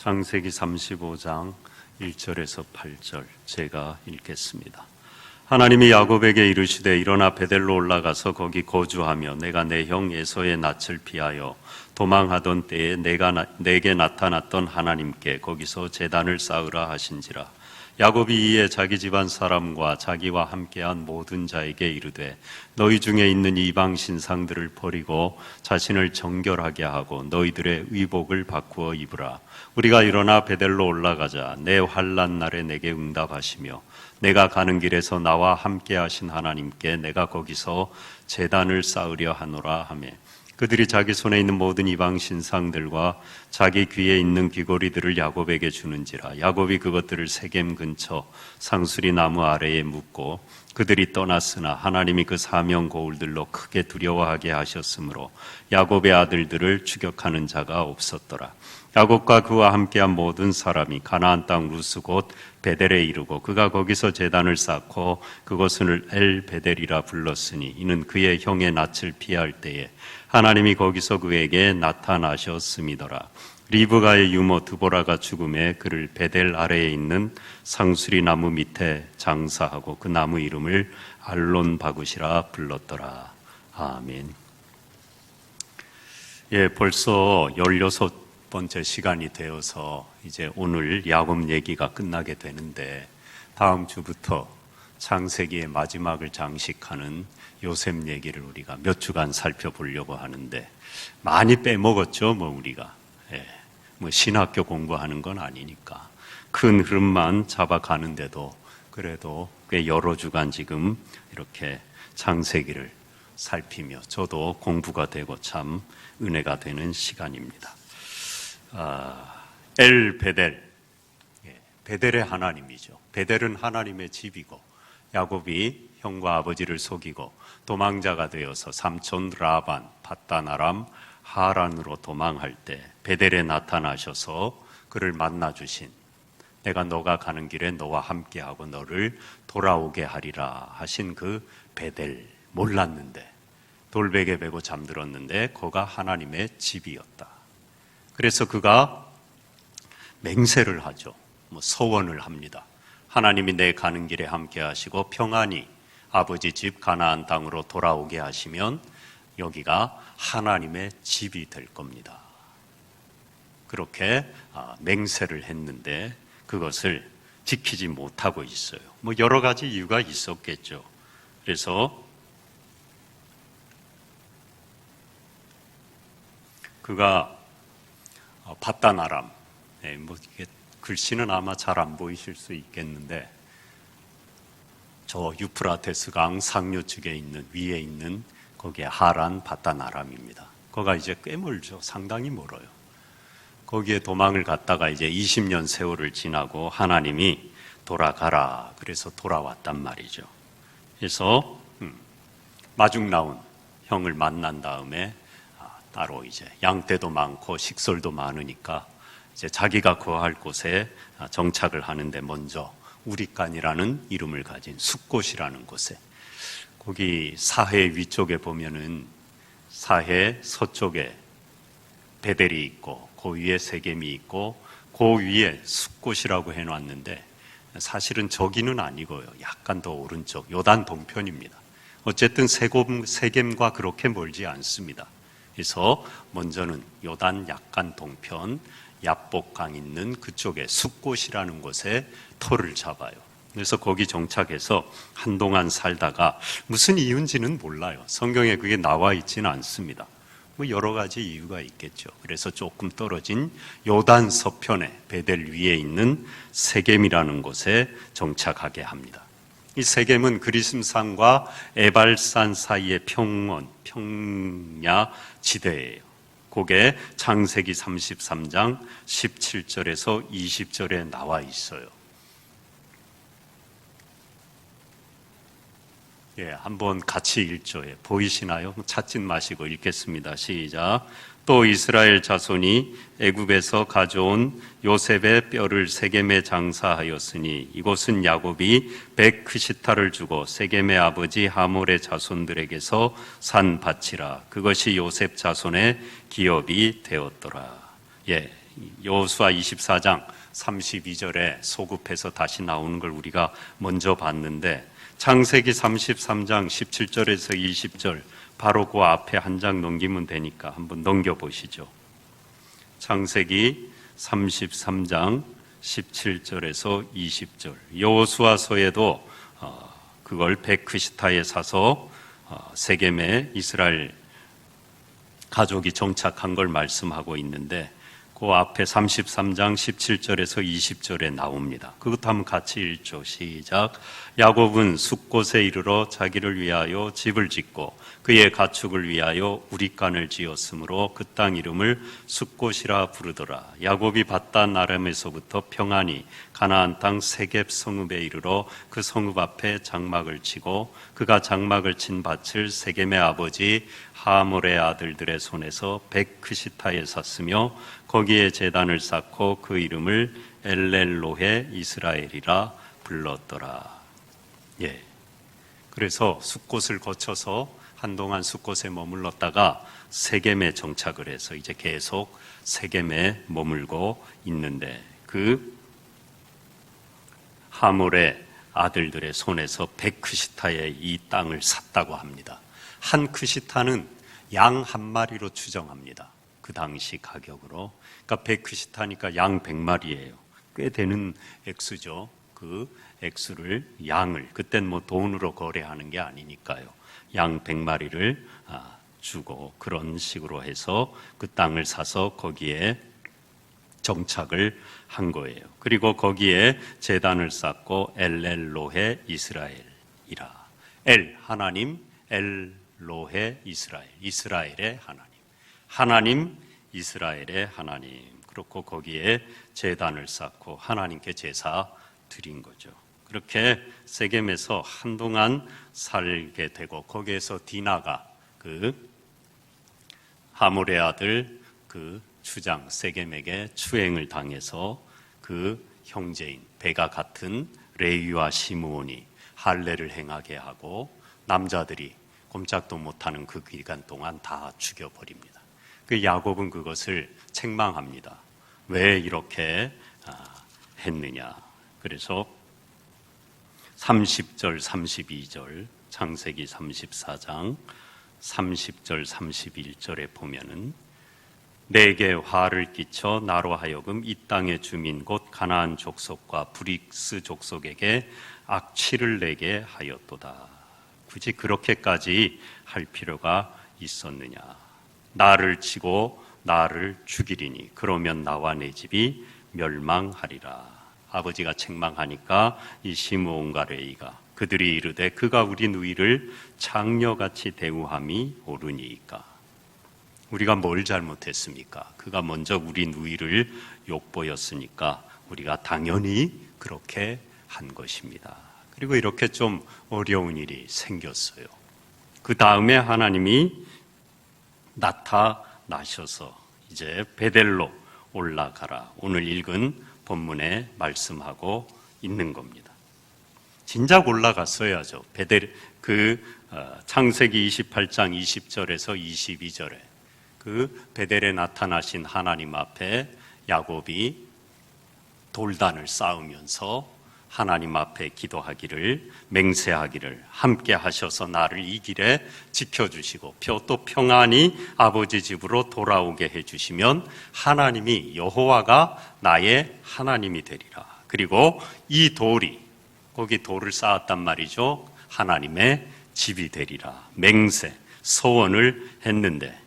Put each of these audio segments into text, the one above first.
창세기 35장 1절에서 8절 제가 읽겠습니다. 하나님이 야곱에게 이르시되 일어나 베델로 올라가서 거기 거주하며 내가 내 형 에서의 낯을 피하여 도망하던 때에 내게 나타났던 하나님께 거기서 제단을 쌓으라 하신지라. 야곱이 이에 자기 집안 사람과 자기와 함께한 모든 자에게 이르되 너희 중에 있는 이방 신상들을 버리고 자신을 정결하게 하고 너희들의 의복을 바꾸어 입으라. 우리가 일어나 베델로 올라가자. 내 환난 날에 내게 응답하시며 내가 가는 길에서 나와 함께 하신 하나님께 내가 거기서 제단을 쌓으려 하노라 하며 그들이 자기 손에 있는 모든 이방 신상들과 자기 귀에 있는 귀고리들을 야곱에게 주는지라. 야곱이 그것들을 세겜 근처 상수리 나무 아래에 묻고 그들이 떠났으나 하나님이 그 사명 거울들로 크게 두려워하게 하셨으므로 야곱의 아들들을 추격하는 자가 없었더라. 야곱과 그와 함께한 모든 사람이 가나안 땅 루스 곧 베델에 이르고 그가 거기서 제단을 쌓고 그것을 엘 베델이라 불렀으니 이는 그의 형의 낯을 피할 때에 하나님이 거기서 그에게 나타나셨음이더라. 리브가의 유모 드보라가 죽음에 그를 베델 아래에 있는 상수리 나무 밑에 장사하고 그 나무 이름을 알론 바굿이라 불렀더라. 아멘. 벌써 16번째 시간이 되어서 이제 오늘 야곱 얘기가 끝나게 되는데 다음 주부터 창세기의 마지막을 장식하는 요셉 얘기를 우리가 몇 주간 살펴보려고 하는데 많이 빼먹었죠, 우리가. 신학교 공부하는 건 아니니까 큰 흐름만 잡아가는데도 그래도 꽤 여러 주간 지금 이렇게 창세기를 살피며 저도 공부가 되고 참 은혜가 되는 시간입니다. 엘 베델, 베델의 하나님이죠. 베델은 하나님의 집이고 야곱이 형과 아버지를 속이고 도망자가 되어서 삼촌 라반, 밧단 아람, 하란으로 도망할 때 베델에 나타나셔서 그를 만나주신 내가 너가 가는 길에 너와 함께하고 너를 돌아오게 하리라 하신 그 베델 몰랐는데 돌베개 베고 잠들었는데 거가 하나님의 집이었다. 그래서 그가 맹세를 하죠. 서원을 합니다. 하나님이 내 가는 길에 함께 하시고 평안히 아버지 집 가나안 땅으로 돌아오게 하시면 여기가 하나님의 집이 될 겁니다. 그렇게 맹세를 했는데 그것을 지키지 못하고 있어요. 여러 가지 이유가 있었겠죠. 그래서 그가 밧단 아람, 이게 글씨는 아마 잘 안 보이실 수 있겠는데 저 유프라테스 강 상류 측에 있는 위에 있는 거기에 하란 밧단 아람입니다. 거기가 이제 꽤 멀죠. 상당히 멀어요. 거기에 도망을 갔다가 이제 20년 세월을 지나고 하나님이 돌아가라 그래서 돌아왔단 말이죠. 그래서 마중 나온 형을 만난 다음에 따로 이제 양떼도 많고 식솔도 많으니까 이제 자기가 거할 곳에 정착을 하는데 먼저 우리간이라는 이름을 가진 숫곳이라는 곳에 거기 사해 위쪽에 보면은 사해 서쪽에 베델이 있고 그 위에 세겜이 있고 그 위에 숫곳이라고 해놨는데 사실은 저기는 아니고요. 약간 더 오른쪽 요단 동편입니다. 어쨌든 세겜과 그렇게 멀지 않습니다. 그래서 먼저는 요단 약간 동편 야복강 있는 그쪽에 숫곳이라는 곳에 터를 잡아요. 그래서 거기 정착해서 한동안 살다가 무슨 이유인지는 몰라요. 성경에 그게 나와 있지는 않습니다. 여러 가지 이유가 있겠죠. 그래서 조금 떨어진 요단 서편에 베델 위에 있는 세겜이라는 곳에 정착하게 합니다. 이 세겜은 그리심산과 에발산 사이의 평야 지대예요. 그게 창세기 33장 17절에서 20절에 나와 있어요. 한번 같이 읽죠. 보이시나요? 찾진 마시고 읽겠습니다. 시작. 또 이스라엘 자손이 애굽에서 가져온 요셉의 뼈를 세겜에 장사하였으니 이곳은 야곱이 백크시타를 주고 세겜의 아버지 하몰의 자손들에게서 산 밭이라. 그것이 요셉 자손의 기업이 되었더라. 여호수아 24장 32절에 소급해서 다시 나오는 걸 우리가 먼저 봤는데, 창세기 33장 17절에서 20절 바로 그 앞에 한 장 넘기면 되니까 한번 넘겨보시죠. 창세기 33장 17절에서 20절. 여호수아서에도 그걸 베크시타에 사서 세겜에 이스라엘 가족이 정착한 걸 말씀하고 있는데, 그 앞에 33장 17절에서 20절에 나옵니다. 그것도 한번 같이 읽죠. 시작. 야곱은 숫곳에 이르러 자기를 위하여 집을 짓고 그의 가축을 위하여 우릿간을 지었으므로 그 땅 이름을 숫곳이라 부르더라. 야곱이 밧단 아람에서부터 평안히 가나안 땅 세겝 성읍에 이르러 그 성읍 앞에 장막을 치고 그가 장막을 친 밭을 세겜의 아버지 하몰의 아들들의 손에서 베크시타에 샀으며 거기에 제단을 쌓고 그 이름을 엘렐로헤 이스라엘이라 불렀더라. 예. 그래서 숫곳을 거쳐서 한동안 숫곳에 머물렀다가 세겜에 정착을 해서 이제 계속 세겜에 머물고 있는데, 그 하몰의 아들들의 손에서 베크시타에 이 땅을 샀다고 합니다. 한 크시타는 양 한 마리로 추정합니다. 그 당시 가격으로. 그러니까 베크시타니까 양 100마리예요. 꽤 되는 액수죠. 그 액수를, 양을, 그땐 뭐 돈으로 거래하는 게 아니니까요. 양 100마리를 주고 그런 식으로 해서 그 땅을 사서 거기에 정착을 한 거예요. 그리고 거기에 제단을 쌓고 엘렐로헤 이스라엘이라. 엘, 하나님, 엘로헤 이스라엘, 이스라엘의 하나님. 하나님, 이스라엘의 하나님. 그렇고 거기에 제단을 쌓고 하나님께 제사 드린 거죠. 그렇게 세겜에서 한동안 살게 되고, 거기에서 디나가 그 하몰의 아들 그 추장 세겜에게 추행을 당해서 그 형제인 배가 같은 레위와 시므온이 할례를 행하게 하고 남자들이 꼼짝도 못하는 그 기간 동안 다 죽여버립니다. 그 야곱은 그것을 책망합니다. 왜 이렇게 했느냐. 그래서 30절 32절 창세기 34장 30절 31절에 보면은 내게 화를 끼쳐 나로 하여금 이 땅의 주민 곧 가나안 족속과 브릭스 족속에게 악취를 내게 하였도다. 굳이 그렇게까지 할 필요가 있었느냐. 나를 치고 나를 죽이리니 그러면 나와 내 집이 멸망하리라. 아버지가 책망하니까 이 시므온과 레위가 그들이 이르되 그가 우리 누이를 장녀같이 대우함이 옳으니이까. 우리가 뭘 잘못했습니까? 그가 먼저 우리 누이를 욕보였으니까 우리가 당연히 그렇게 한 것입니다. 그리고 이렇게 좀 어려운 일이 생겼어요. 그 다음에 하나님이 나타나셔서 이제 베델로 올라가라. 오늘 읽은 본문에 말씀하고 있는 겁니다. 진작 올라갔어야죠. 창세기 28장 20절에서 22절에 그 베델에 나타나신 하나님 앞에 야곱이 돌단을 쌓으면서 하나님 앞에 기도하기를, 맹세하기를, 함께 하셔서 나를 이 길에 지켜주시고 또 평안히 아버지 집으로 돌아오게 해주시면 하나님이 여호와가 나의 하나님이 되리라. 그리고 이 돌이, 거기 돌을 쌓았단 말이죠. 하나님의 집이 되리라. 맹세, 서원을 했는데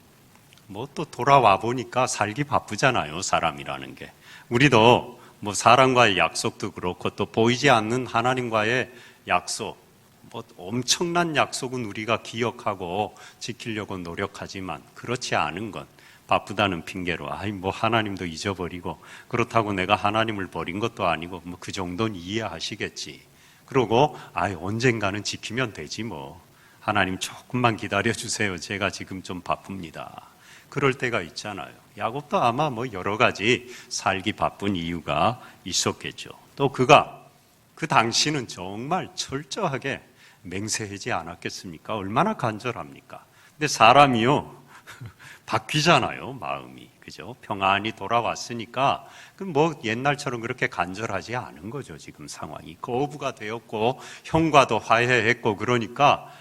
뭐 또 돌아와 보니까 살기 바쁘잖아요. 사람이라는 게. 우리도 뭐 사람과의 약속도 그렇고 또 보이지 않는 하나님과의 약속, 뭐 엄청난 약속은 우리가 기억하고 지키려고 노력하지만 그렇지 않은 건 바쁘다는 핑계로 뭐 하나님도 잊어버리고 그렇다고 내가 하나님을 버린 것도 아니고 뭐 그 정도는 이해하시겠지. 그러고 언젠가는 지키면 되지 뭐. 하나님 조금만 기다려 주세요. 제가 지금 좀 바쁩니다. 그럴 때가 있잖아요. 야곱도 아마 뭐 여러 가지 살기 바쁜 이유가 있었겠죠. 또 그가 그 당시는 정말 철저하게 맹세하지 않았겠습니까? 얼마나 간절합니까? 근데 사람이요 바뀌잖아요, 마음이. 그죠? 평안이 돌아왔으니까, 뭐 옛날처럼 그렇게 간절하지 않은 거죠, 지금 상황이. 거부가 되었고, 형과도 화해했고, 그러니까,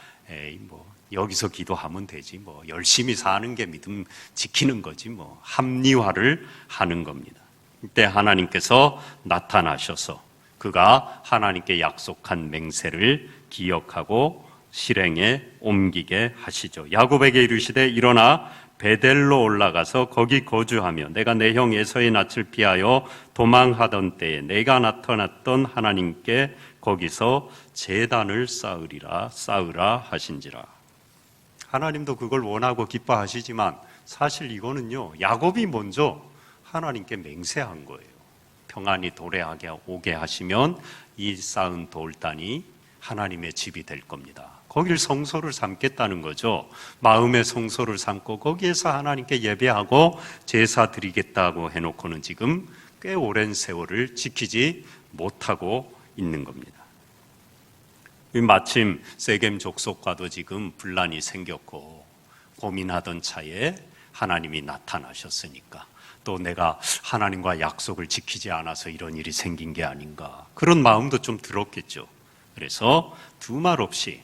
뭐, 여기서 기도하면 되지, 뭐, 열심히 사는 게 믿음 지키는 거지, 뭐, 합리화를 하는 겁니다. 이때 하나님께서 나타나셔서 그가 하나님께 약속한 맹세를 기억하고 실행에 옮기게 하시죠. 야곱에게 이르시되 일어나 베델로 올라가서 거기 거주하며 내가 내 형 에서의 낯을 피하여 도망하던 때에 내가 나타났던 하나님께 거기서 제단을 쌓으라 하신지라. 하나님도 그걸 원하고 기뻐하시지만 사실 이거는요, 야곱이 먼저 하나님께 맹세한 거예요. 평안이 도래하게 오게 하시면 이 쌓은 돌단이 하나님의 집이 될 겁니다. 거길 성소를 삼겠다는 거죠. 마음의 성소를 삼고 거기에서 하나님께 예배하고 제사 드리겠다고 해놓고는 지금 꽤 오랜 세월을 지키지 못하고 있는 겁니다. 마침 세겜 족속과도 지금 분란이 생겼고 고민하던 차에 하나님이 나타나셨으니까 또 내가 하나님과 약속을 지키지 않아서 이런 일이 생긴 게 아닌가, 그런 마음도 좀 들었겠죠. 그래서 두말 없이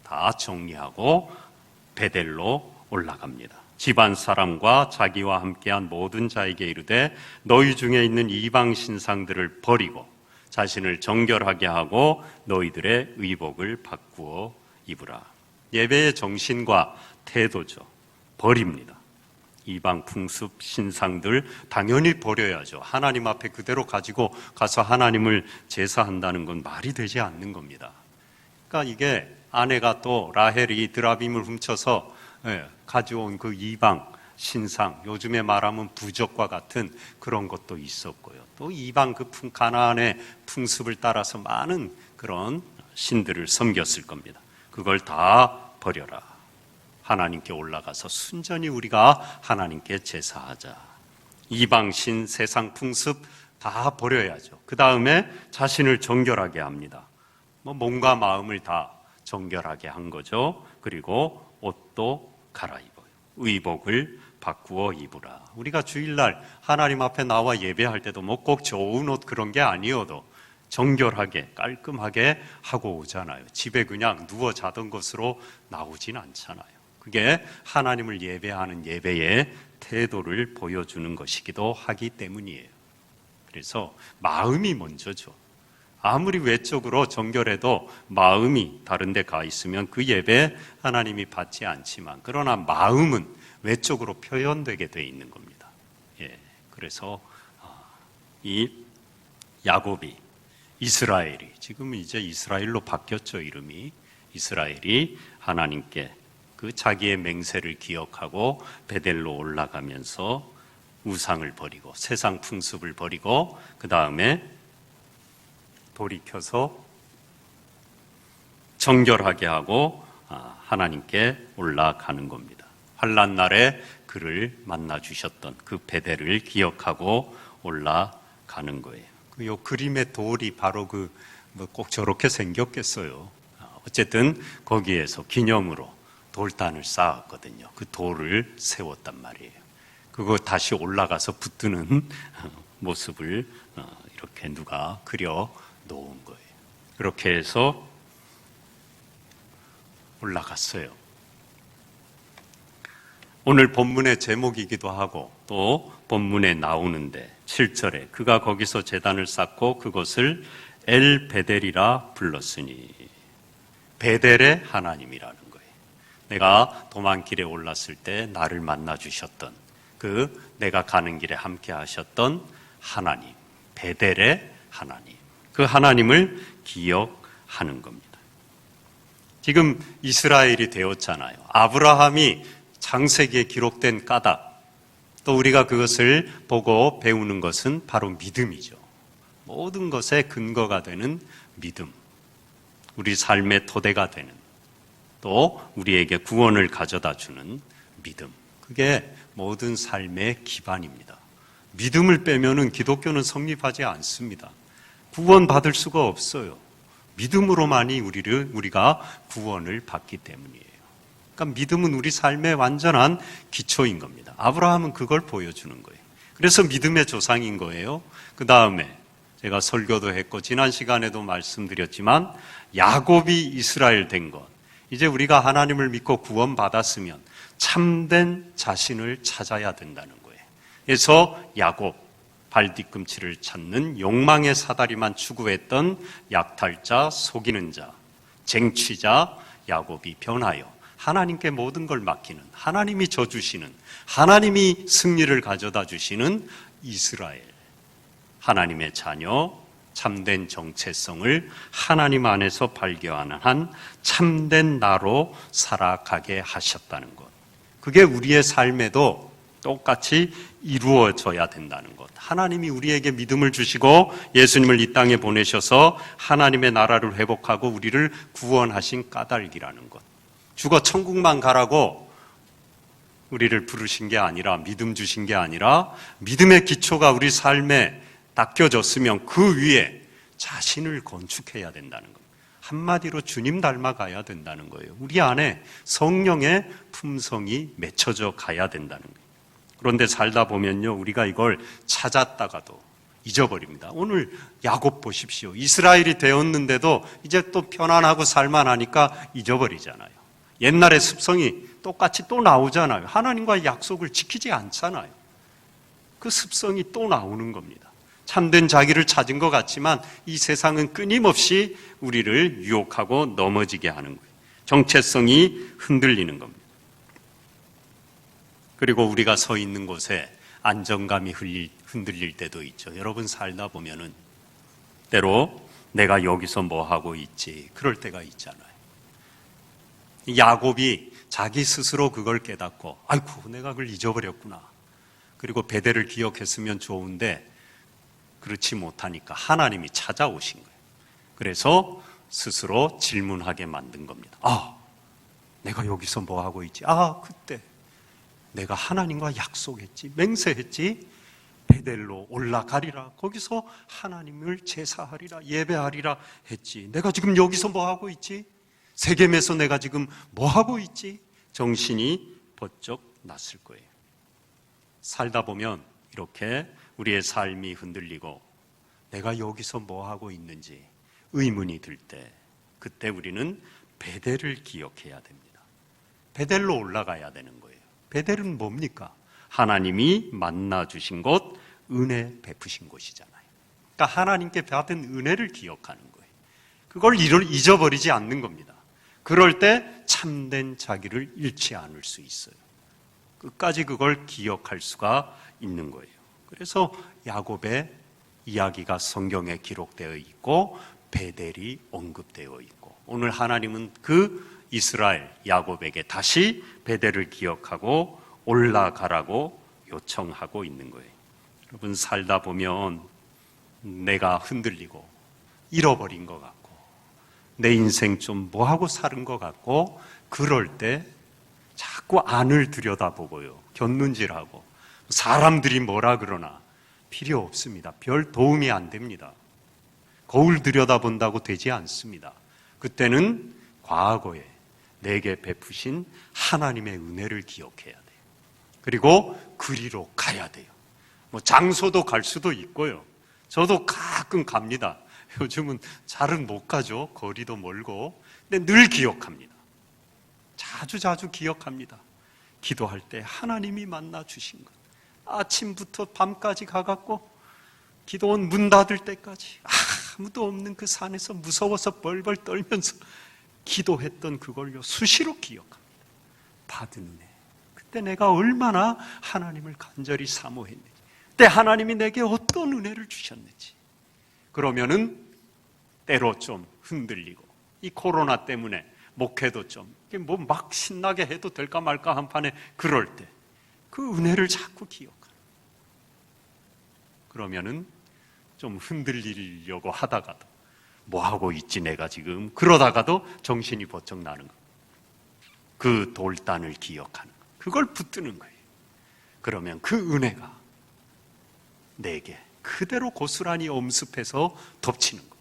다 정리하고 베델로 올라갑니다. 집안 사람과 자기와 함께한 모든 자에게 이르되 너희 중에 있는 이방 신상들을 버리고 자신을 정결하게 하고 너희들의 의복을 바꾸어 입으라. 예배의 정신과 태도죠. 버립니다. 이방 풍습 신상들 당연히 버려야죠. 하나님 앞에 그대로 가지고 가서 하나님을 제사한다는 건 말이 되지 않는 겁니다. 그러니까 이게 아내가 또 라헬이 드라빔을 훔쳐서 가져온 그 이방 신상, 요즘에 말하면 부적과 같은 그런 것도 있었고요. 또 이방 그 가나안의 풍습을 따라서 많은 그런 신들을 섬겼을 겁니다. 그걸 다 버려라. 하나님께 올라가서 순전히 우리가 하나님께 제사하자. 이방신, 세상 풍습 다 버려야죠. 그 다음에 자신을 정결하게 합니다. 몸과 마음을 다 정결하게 한 거죠. 그리고 옷도 갈아입어요. 의복을 바꾸어 입으라. 우리가 주일날 하나님 앞에 나와 예배할 때도 뭐 꼭 좋은 옷 그런 게 아니어도 정결하게 깔끔하게 하고 오잖아요. 집에 그냥 누워 자던 것으로 나오진 않잖아요. 그게 하나님을 예배하는 예배의 태도를 보여주는 것이기도 하기 때문이에요. 그래서 마음이 먼저죠. 아무리 외적으로 정결해도 마음이 다른 데 가 있으면 그 예배 하나님이 받지 않지만, 그러나 마음은 외적으로 표현되게 돼 있는 겁니다. 그래서 이 야곱이, 이스라엘이, 지금 이제 이스라엘로 바뀌었죠, 이름이. 이스라엘이 하나님께 그 자기의 맹세를 기억하고 베델로 올라가면서 우상을 버리고 세상 풍습을 버리고 그 다음에 돌이켜서 정결하게 하고 하나님께 올라가는 겁니다. 환난 날에 그를 만나 주셨던 그 베델을 기억하고 올라가는 거예요. 요 그림의 돌이 바로 꼭 저렇게 생겼겠어요. 어쨌든 거기에서 기념으로 돌단을 쌓았거든요. 그 돌을 세웠단 말이에요. 그거 다시 올라가서 붙드는 모습을 이렇게 누가 그려 놓은 거예요. 그렇게 해서 올라갔어요. 오늘 본문의 제목이기도 하고 또 본문에 나오는데 7절에 그가 거기서 제단을 쌓고 그것을 엘 베델이라 불렀으니, 베델의 하나님이라는 거예요. 내가 도망길에 올랐을 때 나를 만나 주셨던 내가 가는 길에 함께 하셨던 하나님, 베델의 하나님, 그 하나님을 기억하는 겁니다. 지금 이스라엘이 되었잖아요. 아브라함이 창세기에 기록된 까닭, 또 우리가 그것을 보고 배우는 것은 바로 믿음이죠. 모든 것의 근거가 되는 믿음, 우리 삶의 토대가 되는, 또 우리에게 구원을 가져다 주는 믿음, 그게 모든 삶의 기반입니다. 믿음을 빼면은 기독교는 성립하지 않습니다. 구원받을 수가 없어요. 믿음으로만이 우리가 구원을 받기 때문이에요. 그러니까 믿음은 우리 삶의 완전한 기초인 겁니다. 아브라함은 그걸 보여주는 거예요. 그래서 믿음의 조상인 거예요. 그 다음에 제가 설교도 했고 지난 시간에도 말씀드렸지만 야곱이 이스라엘 된 것, 이제 우리가 하나님을 믿고 구원받았으면 참된 자신을 찾아야 된다는 거예요. 그래서 야곱, 발뒤꿈치를 찾는 욕망의 사다리만 추구했던 약탈자, 속이는 자, 쟁취자 야곱이 변하여 하나님께 모든 걸 맡기는, 하나님이 져주시는, 하나님이 승리를 가져다 주시는 이스라엘, 하나님의 자녀, 참된 정체성을 하나님 안에서 발견하는 한 참된 나로 살아가게 하셨다는 것, 그게 우리의 삶에도 똑같이 이루어져야 된다는 것. 하나님이 우리에게 믿음을 주시고 예수님을 이 땅에 보내셔서 하나님의 나라를 회복하고 우리를 구원하신 까닭이라는 것. 죽어 천국만 가라고 우리를 부르신 게 아니라, 믿음 주신 게 아니라, 믿음의 기초가 우리 삶에 닦여졌으면 그 위에 자신을 건축해야 된다는 것. 한마디로 주님 닮아가야 된다는 거예요. 우리 안에 성령의 품성이 맺혀져 가야 된다는 거예요. 그런데 살다 보면요, 우리가 이걸 찾았다가도 잊어버립니다. 오늘 야곱 보십시오. 이스라엘이 되었는데도 이제 또 편안하고 살만하니까 잊어버리잖아요. 옛날의 습성이 똑같이 또 나오잖아요. 하나님과의 약속을 지키지 않잖아요. 그 습성이 또 나오는 겁니다. 참된 자기를 찾은 것 같지만 이 세상은 끊임없이 우리를 유혹하고 넘어지게 하는 거예요. 정체성이 흔들리는 겁니다. 그리고 우리가 서 있는 곳에 안정감이 흔들릴 때도 있죠. 여러분 살다 보면은 때로 내가 여기서 뭐 하고 있지, 그럴 때가 있잖아요. 야곱이 자기 스스로 그걸 깨닫고, 아이고 내가 그걸 잊어버렸구나. 그리고 베델을 기억했으면 좋은데 그렇지 못하니까 하나님이 찾아오신 거예요. 그래서 스스로 질문하게 만든 겁니다. 아, 내가 여기서 뭐 하고 있지? 아, 그때 내가 하나님과 약속했지, 맹세했지, 베델로 올라가리라, 거기서 하나님을 제사하리라, 예배하리라 했지. 내가 지금 여기서 뭐 하고 있지? 세겜에서 내가 지금 뭐 하고 있지? 정신이 번쩍 났을 거예요. 살다 보면 이렇게 우리의 삶이 흔들리고 내가 여기서 뭐 하고 있는지 의문이 들 때, 그때 우리는 베델을 기억해야 됩니다. 베델로 올라가야 되는 거예요. 베델은 뭡니까? 하나님이 만나 주신 곳, 은혜 베푸신 곳이잖아요. 그러니까 하나님께 받은 은혜를 기억하는 거예요. 그걸 잊어버리지 않는 겁니다. 그럴 때 참된 자기를 잃지 않을 수 있어요. 끝까지 그걸 기억할 수가 있는 거예요. 그래서 야곱의 이야기가 성경에 기록되어 있고 베델이 언급되어 있고, 오늘 하나님은 그 이스라엘 야곱에게 다시 베델을 기억하고 올라가라고 요청하고 있는 거예요. 여러분 살다 보면 내가 흔들리고 잃어버린 것 같고 내 인생 좀 뭐하고 사는 것 같고, 그럴 때 자꾸 안을 들여다보고요, 곁눈질하고 사람들이 뭐라 그러나 필요 없습니다. 별 도움이 안 됩니다. 거울 들여다본다고 되지 않습니다. 그때는 과거에 내게 베푸신 하나님의 은혜를 기억해야 돼요. 그리고 그리로 가야 돼요. 뭐 장소도 갈 수도 있고요. 저도 가끔 갑니다. 요즘은 잘은 못 가죠. 거리도 멀고. 근데 늘 기억합니다. 자주 기억합니다. 기도할 때 하나님이 만나 주신 것. 아침부터 밤까지 가갖고 기도원 문 닫을 때까지 아무도 없는 그 산에서 무서워서 벌벌 떨면서 기도했던 그걸요, 수시로 기억합니다. 받은 은혜. 그때 내가 얼마나 하나님을 간절히 사모했는지, 그때 하나님이 내게 어떤 은혜를 주셨는지. 그러면은 때로 좀 흔들리고, 이 코로나 때문에 목회도 좀 뭐 막 신나게 해도 될까 말까 한 판에 그럴 때 그 은혜를 자꾸 기억하는. 그러면은 좀 흔들리려고 하다가도 뭐 하고 있지 내가 지금, 그러다가도 정신이 번쩍 나는 거. 그 돌단을 기억하는 거. 그걸 붙드는 거예요. 그러면 그 은혜가 내게 그대로 고스란히 엄습해서 덮치는 거.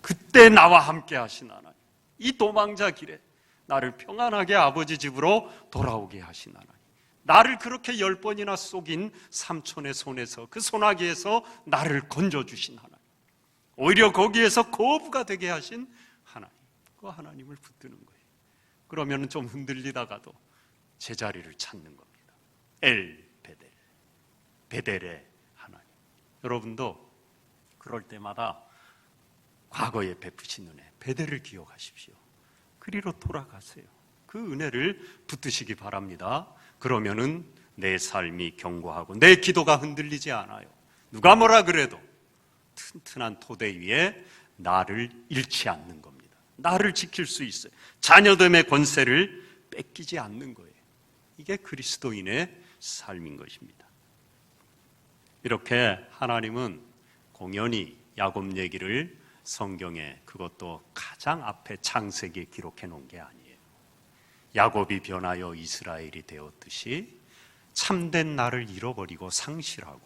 그때 나와 함께 하신 하나님, 이 도망자 길에 나를 평안하게 아버지 집으로 돌아오게 하신 하나님, 나를 그렇게 10번이나 속인 삼촌의 손에서, 그 소나기에서 나를 건져주신 하나님, 오히려 거기에서 거부가 되게 하신 하나님, 그 하나님을 붙드는 거예요. 그러면 좀 흔들리다가도 제자리를 찾는 겁니다. 엘 베델, 베델의 하나님. 여러분도 그럴 때마다 과거에 베푸신 은혜, 베델을 기억하십시오. 그리로 돌아가세요. 그 은혜를 붙드시기 바랍니다. 그러면은 내 삶이 견고하고 내 기도가 흔들리지 않아요. 누가 뭐라 그래도 튼튼한 토대 위에 나를 잃지 않는 겁니다. 나를 지킬 수 있어요. 자녀됨의 권세를 뺏기지 않는 거예요. 이게 그리스도인의 삶인 것입니다. 이렇게 하나님은 공연히 야곱 얘기를 성경에, 그것도 가장 앞에 창세기에 기록해 놓은 게 아니에요. 야곱이 변하여 이스라엘이 되었듯이 참된 나를 잃어버리고 상실하고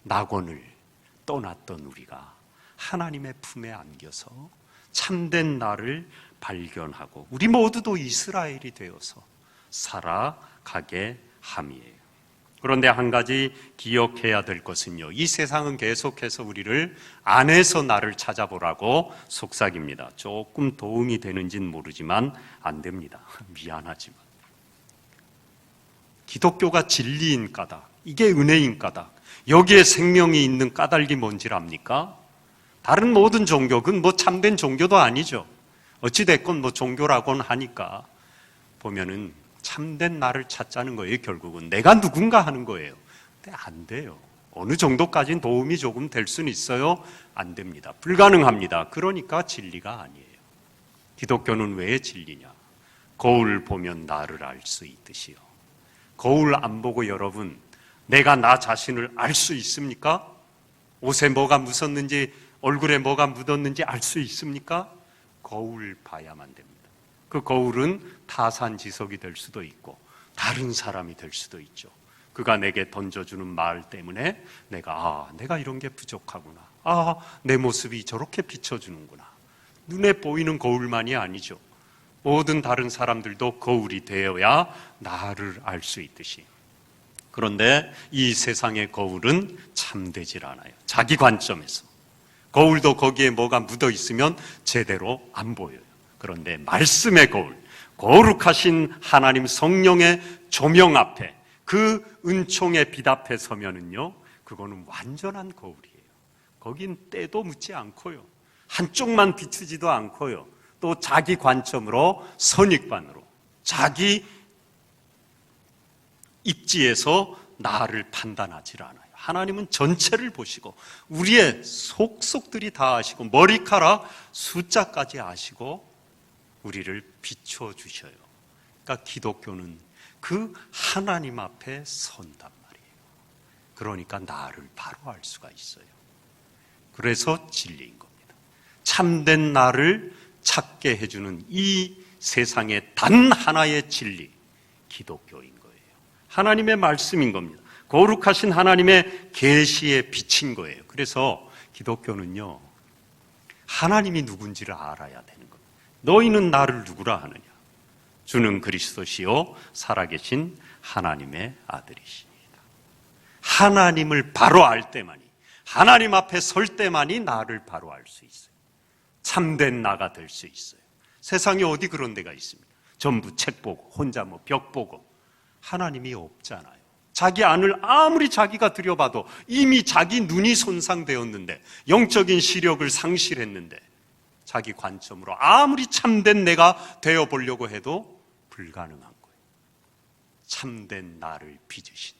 낙원을 떠났던 우리가 하나님의 품에 안겨서 참된 나를 발견하고 우리 모두도 이스라엘이 되어서 살아가게 함이에요. 그런데 한 가지 기억해야 될 것은요, 이 세상은 계속해서 우리를 안에서 나를 찾아보라고 속삭입니다. 조금 도움이 되는지는 모르지만 안 됩니다. 미안하지만 기독교가 진리인 까닭, 이게 은혜인 까닭, 여기에 생명이 있는 까닭이 뭔지 압니까? 다른 모든 종교, 그건 뭐 참된 종교도 아니죠. 어찌됐건 뭐 종교라고는 하니까 보면은 참된 나를 찾자는 거예요. 결국은 내가 누군가 하는 거예요. 근데 안 돼요. 어느 정도까지는 도움이 조금 될 수는 있어요. 안 됩니다. 불가능합니다. 그러니까 진리가 아니에요. 기독교는 왜 진리냐? 거울 보면 나를 알 수 있듯이요. 거울 안 보고 여러분, 내가 나 자신을 알 수 있습니까? 옷에 뭐가 묻었는지, 얼굴에 뭐가 묻었는지 알 수 있습니까? 거울 봐야만 됩니다. 그 거울은 타산지석이 될 수도 있고 다른 사람이 될 수도 있죠. 그가 내게 던져주는 말 때문에 내가 이런 게 부족하구나. 내 모습이 저렇게 비춰주는구나. 눈에 보이는 거울만이 아니죠. 모든 다른 사람들도 거울이 되어야 나를 알 수 있듯이. 그런데 이 세상의 거울은 참되질 않아요. 자기 관점에서. 거울도 거기에 뭐가 묻어 있으면 제대로 안 보여요. 그런데 말씀의 거울, 거룩하신 하나님 성령의 조명 앞에, 그 은총의 빛 앞에 서면은요, 그거는 완전한 거울이에요. 거긴 때도 묻지 않고요, 한쪽만 비추지도 않고요, 또 자기 관점으로, 선입관으로, 자기 입지에서 나를 판단하지 않아요. 하나님은 전체를 보시고 우리의 속속들이 다 아시고 머리카락 숫자까지 아시고 우리를 비춰주셔요. 그러니까 기독교는 그 하나님 앞에 선단 말이에요. 그러니까 나를 바로 알 수가 있어요. 그래서 진리인 겁니다. 참된 나를 찾게 해주는 이 세상의 단 하나의 진리, 기독교인 거예요. 하나님의 말씀인 겁니다. 거룩하신 하나님의 계시에 비친 거예요. 그래서 기독교는요, 하나님이 누군지를 알아야 되는 겁니다. 너희는 나를 누구라 하느냐? 주는 그리스도시요 살아계신 하나님의 아들이십니다. 하나님을 바로 알 때만이, 하나님 앞에 설 때만이 나를 바로 알 수 있어요. 참된 나가 될 수 있어요. 세상에 어디 그런 데가 있습니까? 전부 책 보고 혼자 뭐 벽 보고. 하나님이 없잖아요. 자기 안을 아무리 자기가 들여봐도 이미 자기 눈이 손상되었는데, 영적인 시력을 상실했는데, 자기 관점으로 아무리 참된 내가 되어보려고 해도 불가능한 거예요. 참된 나를 빚으신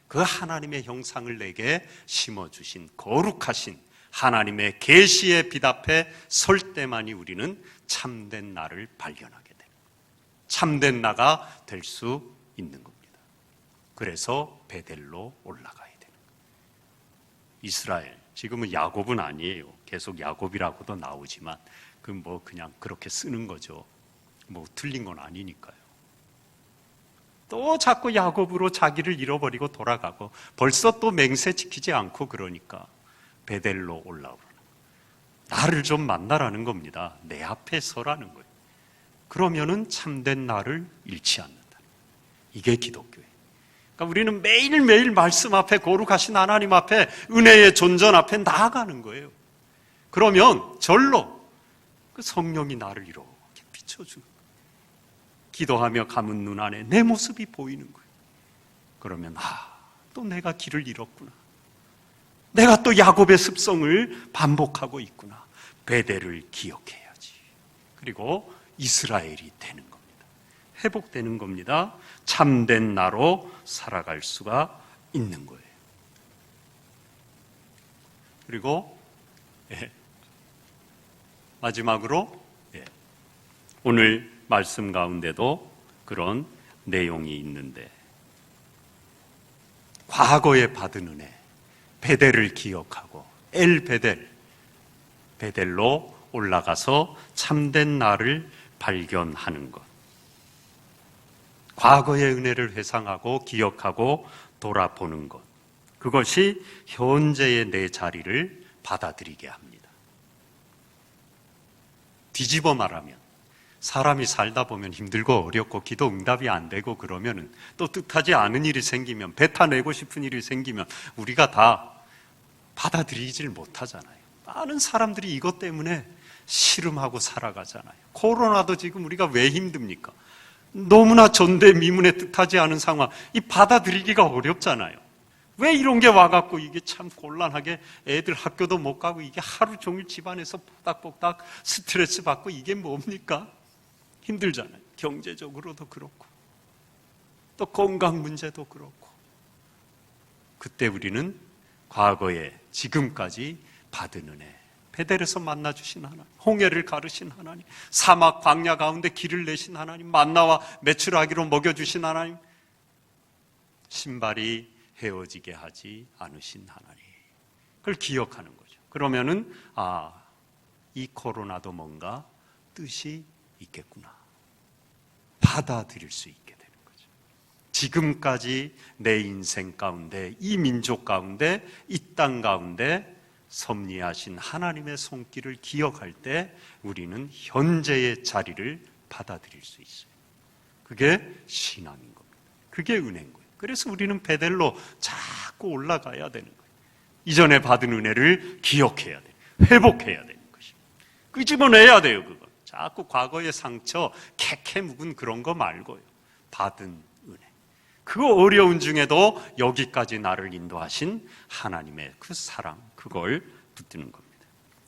그 하나님의 형상을 내게 심어주신 거룩하신 하나님의 계시의 빛 앞에 설 때만이 우리는 참된 나를 발견하게 됩니다. 참된 나가 될 수 있는 겁니다. 그래서 베델로 올라가야 되는 거예요. 이스라엘, 지금은 야곱은 아니에요. 계속 야곱이라고도 나오지만 그 뭐 그냥 그렇게 쓰는 거죠. 뭐 틀린 건 아니니까요. 또 자꾸 야곱으로 자기를 잃어버리고 돌아가고, 벌써 또 맹세 지키지 않고, 그러니까 베델로 올라오라는, 나를 좀 만나라는 겁니다. 내 앞에 서라는 거예요. 그러면은 참된 나를 잃지 않는다. 이게 기독교예요. 그러니까 우리는 매일매일 말씀 앞에, 거룩하신 하나님 앞에, 은혜의 존전 앞에 나아가는 거예요. 그러면 절로 그 성령이 나를 이렇게 비춰주는 거예요. 기도하며 감은 눈 안에 내 모습이 보이는 거예요. 그러면 또 내가 길을 잃었구나. 내가 또 야곱의 습성을 반복하고 있구나. 베델을 기억해야지. 그리고 이스라엘이 되는 겁니다. 회복되는 겁니다. 참된 나로 살아갈 수가 있는 거예요. 그리고 마지막으로 오늘 말씀 가운데도 그런 내용이 있는데, 과거에 받은 은혜, 베델을 기억하고 베델로 올라가서 참된 나를 발견하는 것. 과거의 은혜를 회상하고 기억하고 돌아보는 것. 그것이 현재의 내 자리를 받아들이게 합니다. 뒤집어 말하면 사람이 살다 보면 힘들고 어렵고 기도 응답이 안 되고 그러면 또 뜻하지 않은 일이 생기면, 뱉어내고 싶은 일이 생기면 우리가 다 받아들이질 못하잖아요. 많은 사람들이 이것 때문에 씨름하고 살아가잖아요. 코로나도 지금 우리가 왜 힘듭니까? 너무나 전대미문에 뜻하지 않은 상황, 이 받아들이기가 어렵잖아요. 왜 이런 게 와갖고 이게 참 곤란하게 애들 학교도 못 가고 이게 하루 종일 집안에서 뽀닥뽀닥 스트레스 받고 이게 뭡니까? 힘들잖아요. 경제적으로도 그렇고 또 건강 문제도 그렇고. 그때 우리는 과거에 지금까지 받은 은혜, 베델에서 만나주신 하나님, 홍해를 가르신 하나님, 사막 광야 가운데 길을 내신 하나님, 만나와 메추라기로 먹여주신 하나님, 신발이 헤어지게 하지 않으신 하나님, 그걸 기억하는 거죠. 그러면은 이 코로나도 뭔가 뜻이 있겠구나, 받아들일 수 있게 되는 거죠. 지금까지 내 인생 가운데, 이 민족 가운데, 이 땅 가운데 섭리하신 하나님의 손길을 기억할 때 우리는 현재의 자리를 받아들일 수 있어요. 그게 신앙인 겁니다. 그게 은혜인 거예요. 그래서 우리는 베델로 자꾸 올라가야 되는 거예요. 이전에 받은 은혜를 기억해야 돼요. 회복해야 되는 것입니다. 끄집어내야 돼요. 그거 자꾸 과거의 상처, 캐캐 묵은 그런 거 말고요. 받은 은혜, 그 어려운 중에도 여기까지 나를 인도하신 하나님의 그 사랑, 그걸 붙드는 겁니다.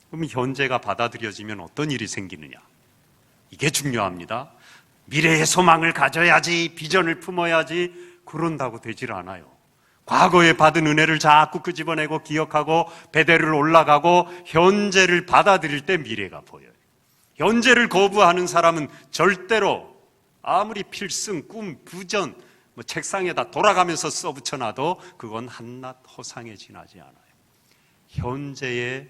그럼 현재가 받아들여지면 어떤 일이 생기느냐? 이게 중요합니다. 미래의 소망을 가져야지, 비전을 품어야지, 그런다고 되질 않아요. 과거에 받은 은혜를 자꾸 끄집어내고 기억하고 베델을 올라가고 현재를 받아들일 때 미래가 보여요. 현재를 거부하는 사람은 절대로 아무리 필승, 꿈, 부전 책상에다 돌아가면서 써붙여놔도 그건 한낱 허상에 지나지 않아요. 현재의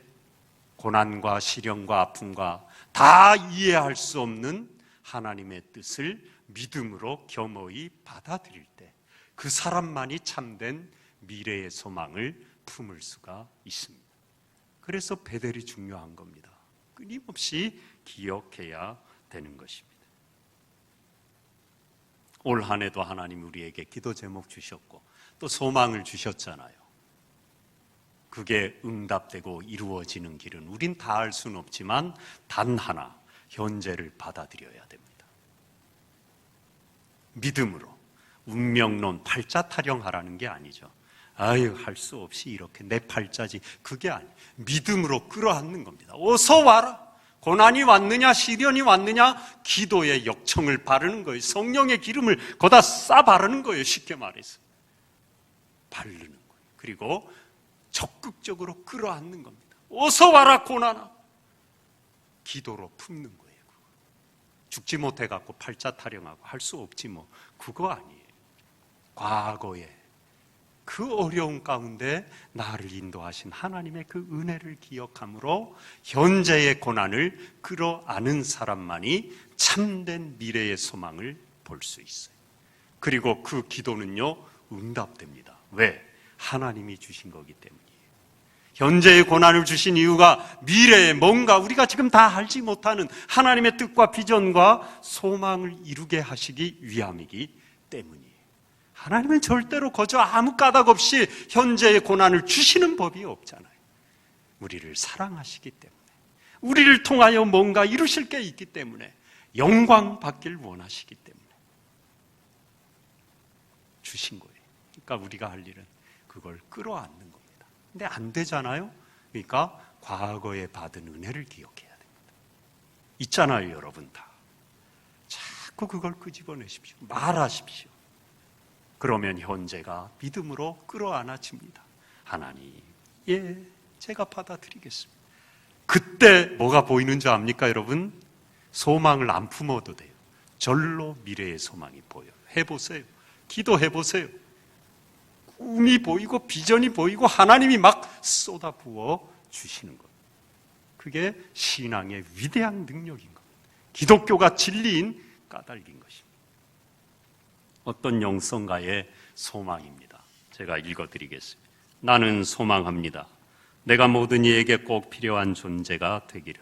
고난과 시련과 아픔과 다 이해할 수 없는 하나님의 뜻을 믿음으로 겸허히 받아들일 때 그 사람만이 참된 미래의 소망을 품을 수가 있습니다. 그래서 베델이 중요한 겁니다. 끊임없이 기억해야 되는 것입니다. 올 한 해도 하나님 우리에게 기도 제목 주셨고 또 소망을 주셨잖아요. 그게 응답되고 이루어지는 길은 우린 다 알 수는 없지만 단 하나, 현재를 받아들여야 됩니다. 믿음으로. 운명론, 팔자 타령하라는 게 아니죠. 할 수 없이 이렇게 내 팔자지, 그게 아니에요. 믿음으로 끌어안는 겁니다. 어서 와라. 고난이 왔느냐, 시련이 왔느냐, 기도의 역청을 바르는 거예요. 성령의 기름을 거다 싸 바르는 거예요. 쉽게 말해서 바르는 거예요. 그리고 적극적으로 끌어안는 겁니다. 어서 와라 고난아. 기도로 품는 거예요. 죽지 못해갖고 팔자 타령하고 할 수 없지 뭐, 그거 아니에요. 과거에 그 어려운 가운데 나를 인도하신 하나님의 그 은혜를 기억함으로 현재의 고난을 끌어안은 사람만이 참된 미래의 소망을 볼 수 있어요. 그리고 그 기도는요, 응답됩니다. 왜? 하나님이 주신 거기 때문이에요. 현재의 고난을 주신 이유가 미래에 뭔가 우리가 지금 다 알지 못하는 하나님의 뜻과 비전과 소망을 이루게 하시기 위함이기 때문이에요. 하나님은 절대로 거저 아무 까닭 없이 현재의 고난을 주시는 법이 없잖아요. 우리를 사랑하시기 때문에, 우리를 통하여 뭔가 이루실 게 있기 때문에, 영광 받길 원하시기 때문에 주신 거예요. 그러니까 우리가 할 일은 그걸 끌어안는 겁니다. 근데 안 되잖아요. 그러니까 과거에 받은 은혜를 기억해야 됩니다. 있잖아요, 여러분 다. 자꾸 그걸 끄집어내십시오. 말하십시오. 그러면 현재가 믿음으로 끌어안아집니다. 하나님, 예, 제가 받아들이겠습니다. 그때 뭐가 보이는 줄 압니까, 여러분? 소망을 안 품어도 돼요. 절로 미래의 소망이 보여요. 해보세요. 기도해보세요. 꿈이 보이고 비전이 보이고 하나님이 막 쏟아부어 주시는 것. 그게 신앙의 위대한 능력인 것. 기독교가 진리인 까닭인 것입니다. 어떤 영성가의 소망입니다. 제가 읽어드리겠습니다. 나는 소망합니다. 내가 모든 이에게 꼭 필요한 존재가 되기를.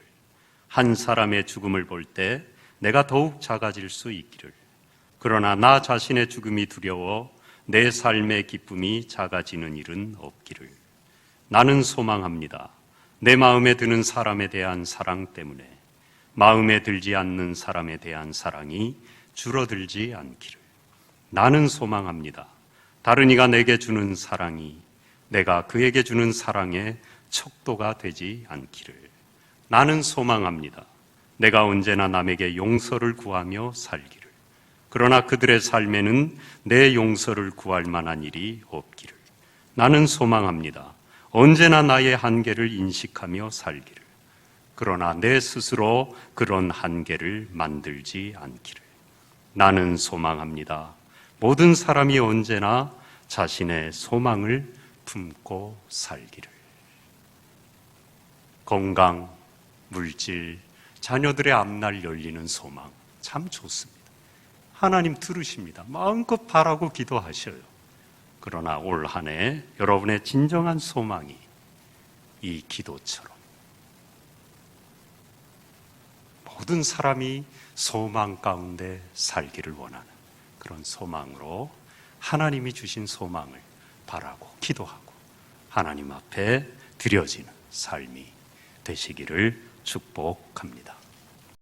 한 사람의 죽음을 볼 때 내가 더욱 작아질 수 있기를. 그러나 나 자신의 죽음이 두려워 내 삶의 기쁨이 작아지는 일은 없기를. 나는 소망합니다. 내 마음에 드는 사람에 대한 사랑 때문에 마음에 들지 않는 사람에 대한 사랑이 줄어들지 않기를. 나는 소망합니다. 다른 이가 내게 주는 사랑이 내가 그에게 주는 사랑의 척도가 되지 않기를. 나는 소망합니다. 내가 언제나 남에게 용서를 구하며 살기를. 그러나 그들의 삶에는 내 용서를 구할 만한 일이 없기를. 나는 소망합니다. 언제나 나의 한계를 인식하며 살기를. 그러나 내 스스로 그런 한계를 만들지 않기를. 나는 소망합니다. 모든 사람이 언제나 자신의 소망을 품고 살기를. 건강, 물질, 자녀들의 앞날 열리는 소망 참 좋습니다. 하나님 들으십니다. 마음껏 바라고 기도하셔요. 그러나 올 한 해 여러분의 진정한 소망이 이 기도처럼 모든 사람이 소망 가운데 살기를 원하는 그런 소망으로 하나님이 주신 소망을 바라고 기도하고 하나님 앞에 드려지는 삶이 되시기를 축복합니다.